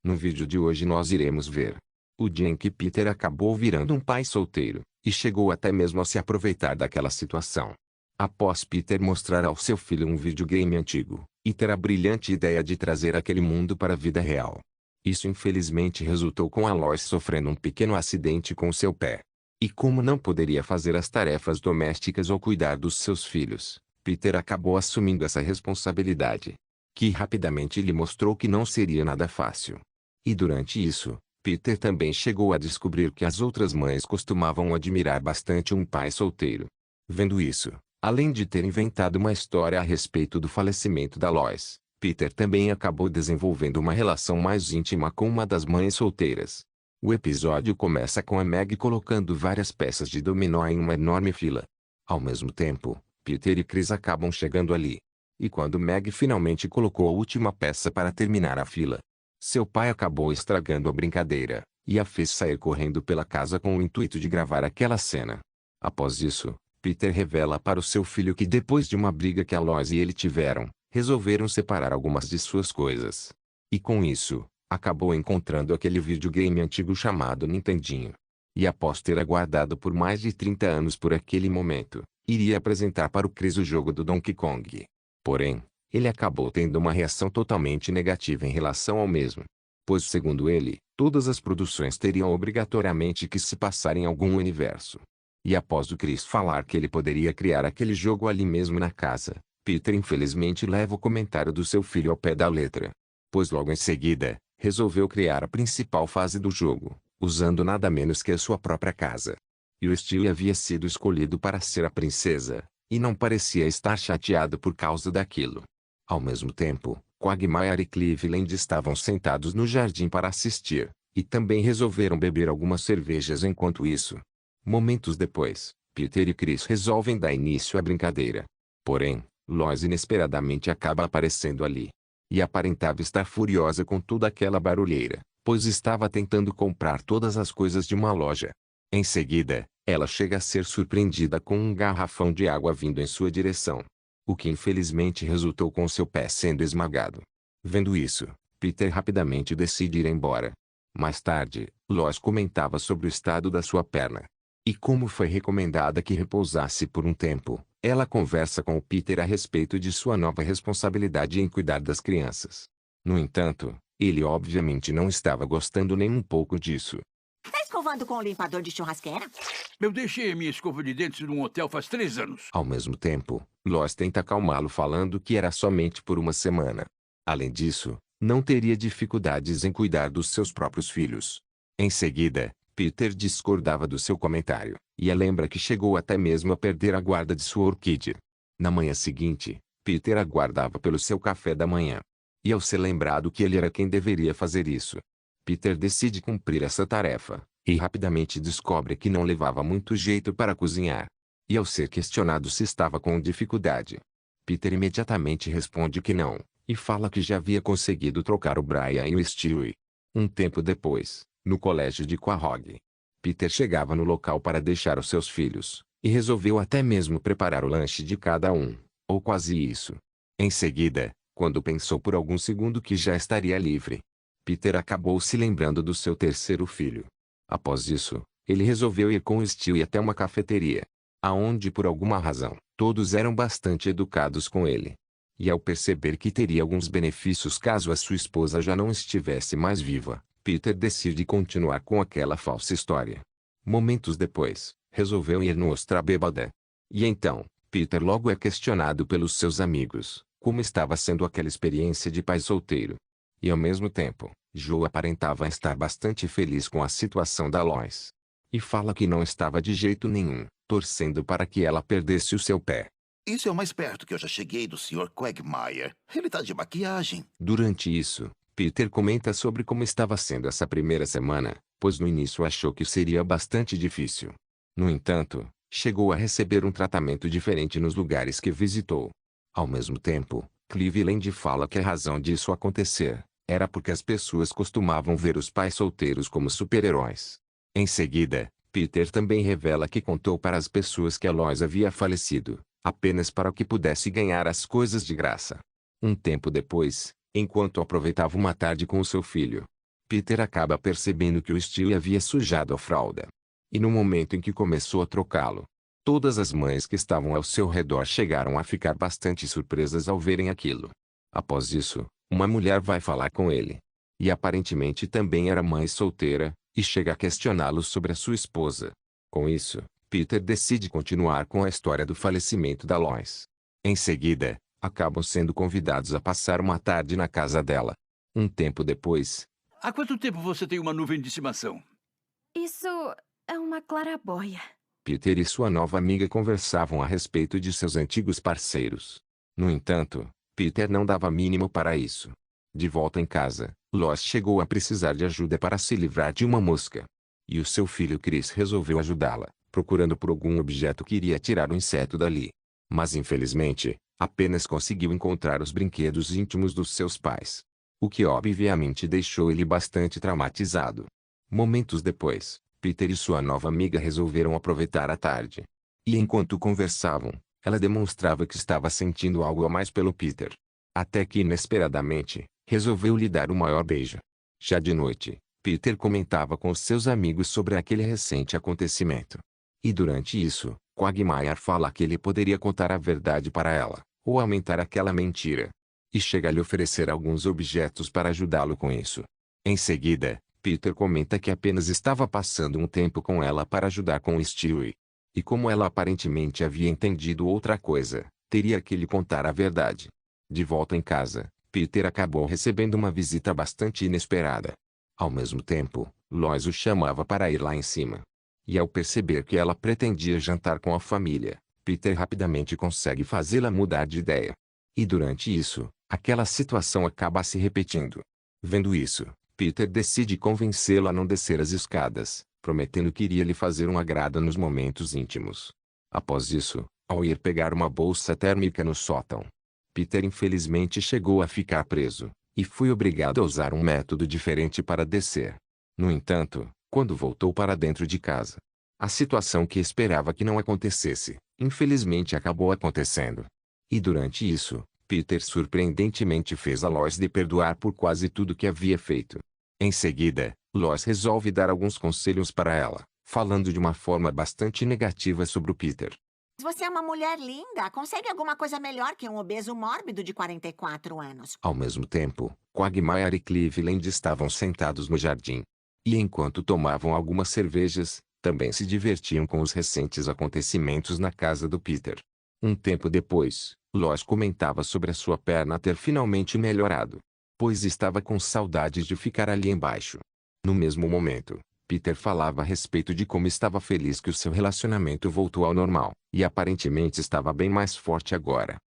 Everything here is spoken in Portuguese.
No vídeo de hoje nós iremos ver o dia em que Peter acabou virando um pai solteiro, e chegou até mesmo a se aproveitar daquela situação. Após Peter mostrar ao seu filho um videogame antigo, e ter a brilhante ideia de trazer aquele mundo para a vida real. Isso infelizmente resultou com a Lois sofrendo um pequeno acidente com seu pé. E como não poderia fazer as tarefas domésticas ou cuidar dos seus filhos, Peter acabou assumindo essa responsabilidade, que rapidamente lhe mostrou que não seria nada fácil. E durante isso, Peter também chegou a descobrir que as outras mães costumavam admirar bastante um pai solteiro. Vendo isso, além de ter inventado uma história a respeito do falecimento da Lois, Peter também acabou desenvolvendo uma relação mais íntima com uma das mães solteiras. O episódio começa com a Meg colocando várias peças de dominó em uma enorme fila. Ao mesmo tempo, Peter e Chris acabam chegando ali. E quando Meg finalmente colocou a última peça para terminar a fila, seu pai acabou estragando a brincadeira, e a fez sair correndo pela casa com o intuito de gravar aquela cena. Após isso, Peter revela para o seu filho que depois de uma briga que a Lois e ele tiveram, resolveram separar algumas de suas coisas. E com isso, acabou encontrando aquele videogame antigo chamado Nintendinho. E após ter aguardado por mais de 30 anos por aquele momento, iria apresentar para o Chris o jogo do Donkey Kong. Porém, ele acabou tendo uma reação totalmente negativa em relação ao mesmo. Pois segundo ele, todas as produções teriam obrigatoriamente que se passar em algum universo. E após o Chris falar que ele poderia criar aquele jogo ali mesmo na casa, Peter infelizmente leva o comentário do seu filho ao pé da letra. Pois logo em seguida, resolveu criar a principal fase do jogo, usando nada menos que a sua própria casa. E o Stewie havia sido escolhido para ser a princesa, e não parecia estar chateado por causa daquilo. Ao mesmo tempo, Quagmire e Cleveland estavam sentados no jardim para assistir, e também resolveram beber algumas cervejas enquanto isso. Momentos depois, Peter e Chris resolvem dar início à brincadeira. Porém, Lois inesperadamente acaba aparecendo ali. E aparentava estar furiosa com toda aquela barulheira, pois estava tentando comprar todas as coisas de uma loja. Em seguida, ela chega a ser surpreendida com um garrafão de água vindo em sua direção, o que infelizmente resultou com seu pé sendo esmagado. Vendo isso, Peter rapidamente decide ir embora. Mais tarde, Lois comentava sobre o estado da sua perna. E como foi recomendada que repousasse por um tempo, ela conversa com o Peter a respeito de sua nova responsabilidade em cuidar das crianças. No entanto, ele obviamente não estava gostando nem um pouco disso. Tá escovando com o limpador de churrasqueira? Eu deixei a minha escova de dentes num hotel faz 3 anos. Ao mesmo tempo, Lois tenta acalmá-lo falando que era somente por uma semana. Além disso, não teria dificuldades em cuidar dos seus próprios filhos. Em seguida, Peter discordava do seu comentário, e a lembra que chegou até mesmo a perder a guarda de sua orquídea. Na manhã seguinte, Peter aguardava pelo seu café da manhã. E ao ser lembrado que ele era quem deveria fazer isso, Peter decide cumprir essa tarefa, e rapidamente descobre que não levava muito jeito para cozinhar. E ao ser questionado se estava com dificuldade, Peter imediatamente responde que não, e fala que já havia conseguido trocar o Brian e o Stewie. Um tempo depois, no colégio de Quahog, Peter chegava no local para deixar os seus filhos, e resolveu até mesmo preparar o lanche de cada um, ou quase isso. Em seguida, quando pensou por algum segundo que já estaria livre, Peter acabou se lembrando do seu terceiro filho. Após isso, ele resolveu ir com o Stewie até uma cafeteria, aonde por alguma razão, todos eram bastante educados com ele. E ao perceber que teria alguns benefícios caso a sua esposa já não estivesse mais viva, Peter decide continuar com aquela falsa história. Momentos depois, resolveu ir no Ostra bêbada. E então, Peter logo é questionado pelos seus amigos, como estava sendo aquela experiência de pai solteiro. E ao mesmo tempo, Joe aparentava estar bastante feliz com a situação da Lois. E fala que não estava de jeito nenhum, torcendo para que ela perdesse o seu pé. Isso é o mais perto que eu já cheguei do Sr. Quagmire. Ele tá de maquiagem. Durante isso, Peter comenta sobre como estava sendo essa primeira semana, pois no início achou que seria bastante difícil. No entanto, chegou a receber um tratamento diferente nos lugares que visitou. Ao mesmo tempo, Cleveland fala que a razão disso acontecer era porque as pessoas costumavam ver os pais solteiros como super-heróis. Em seguida, Peter também revela que contou para as pessoas que a Lois havia falecido, apenas para que pudesse ganhar as coisas de graça. Um tempo depois, enquanto aproveitava uma tarde com o seu filho, Peter acaba percebendo que o Stewie havia sujado a fralda. E no momento em que começou a trocá-lo, todas as mães que estavam ao seu redor chegaram a ficar bastante surpresas ao verem aquilo. Após isso, uma mulher vai falar com ele. E aparentemente também era mãe solteira, e chega a questioná-lo sobre a sua esposa. Com isso, Peter decide continuar com a história do falecimento da Lois. Em seguida, acabam sendo convidados a passar uma tarde na casa dela. Um tempo depois, Há quanto tempo você tem uma nuvem de estimação? Isso é uma claraboia. Peter e sua nova amiga conversavam a respeito de seus antigos parceiros. No entanto, Peter não dava mínimo para isso. De volta em casa, Lois chegou a precisar de ajuda para se livrar de uma mosca. E o seu filho Chris resolveu ajudá-la, procurando por algum objeto que iria tirar o inseto dali. Mas infelizmente, apenas conseguiu encontrar os brinquedos íntimos dos seus pais. O que obviamente deixou ele bastante traumatizado. Momentos depois, Peter e sua nova amiga resolveram aproveitar a tarde. E enquanto conversavam, ela demonstrava que estava sentindo algo a mais pelo Peter. Até que inesperadamente, resolveu lhe dar o maior beijo. Já de noite, Peter comentava com seus amigos sobre aquele recente acontecimento. E durante isso, Quagmire fala que ele poderia contar a verdade para ela, ou aumentar aquela mentira. E chega a lhe oferecer alguns objetos para ajudá-lo com isso. Em seguida, Peter comenta que apenas estava passando um tempo com ela para ajudar com o Stewie. E como ela aparentemente havia entendido outra coisa, teria que lhe contar a verdade. De volta em casa, Peter acabou recebendo uma visita bastante inesperada. Ao mesmo tempo, Lois o chamava para ir lá em cima. E ao perceber que ela pretendia jantar com a família, Peter rapidamente consegue fazê-la mudar de ideia. E durante isso, aquela situação acaba se repetindo. Vendo isso, Peter decide convencê-la a não descer as escadas, prometendo que iria lhe fazer um agrado nos momentos íntimos. Após isso, ao ir pegar uma bolsa térmica no sótão, Peter infelizmente chegou a ficar preso, e foi obrigado a usar um método diferente para descer. No entanto, quando voltou para dentro de casa, a situação que esperava que não acontecesse, infelizmente acabou acontecendo. E durante isso, Peter surpreendentemente fez a Lois de perdoar por quase tudo que havia feito. Em seguida, Lois resolve dar alguns conselhos para ela, falando de uma forma bastante negativa sobre o Peter. Você é uma mulher linda. Consegue alguma coisa melhor que um obeso mórbido de 44 anos. Ao mesmo tempo, Quagmire e Cleveland estavam sentados no jardim. E enquanto tomavam algumas cervejas, também se divertiam com os recentes acontecimentos na casa do Peter. Um tempo depois, Lois comentava sobre a sua perna ter finalmente melhorado, pois estava com saudades de ficar ali embaixo. No mesmo momento, Peter falava a respeito de como estava feliz que o seu relacionamento voltou ao normal, e aparentemente estava bem mais forte agora.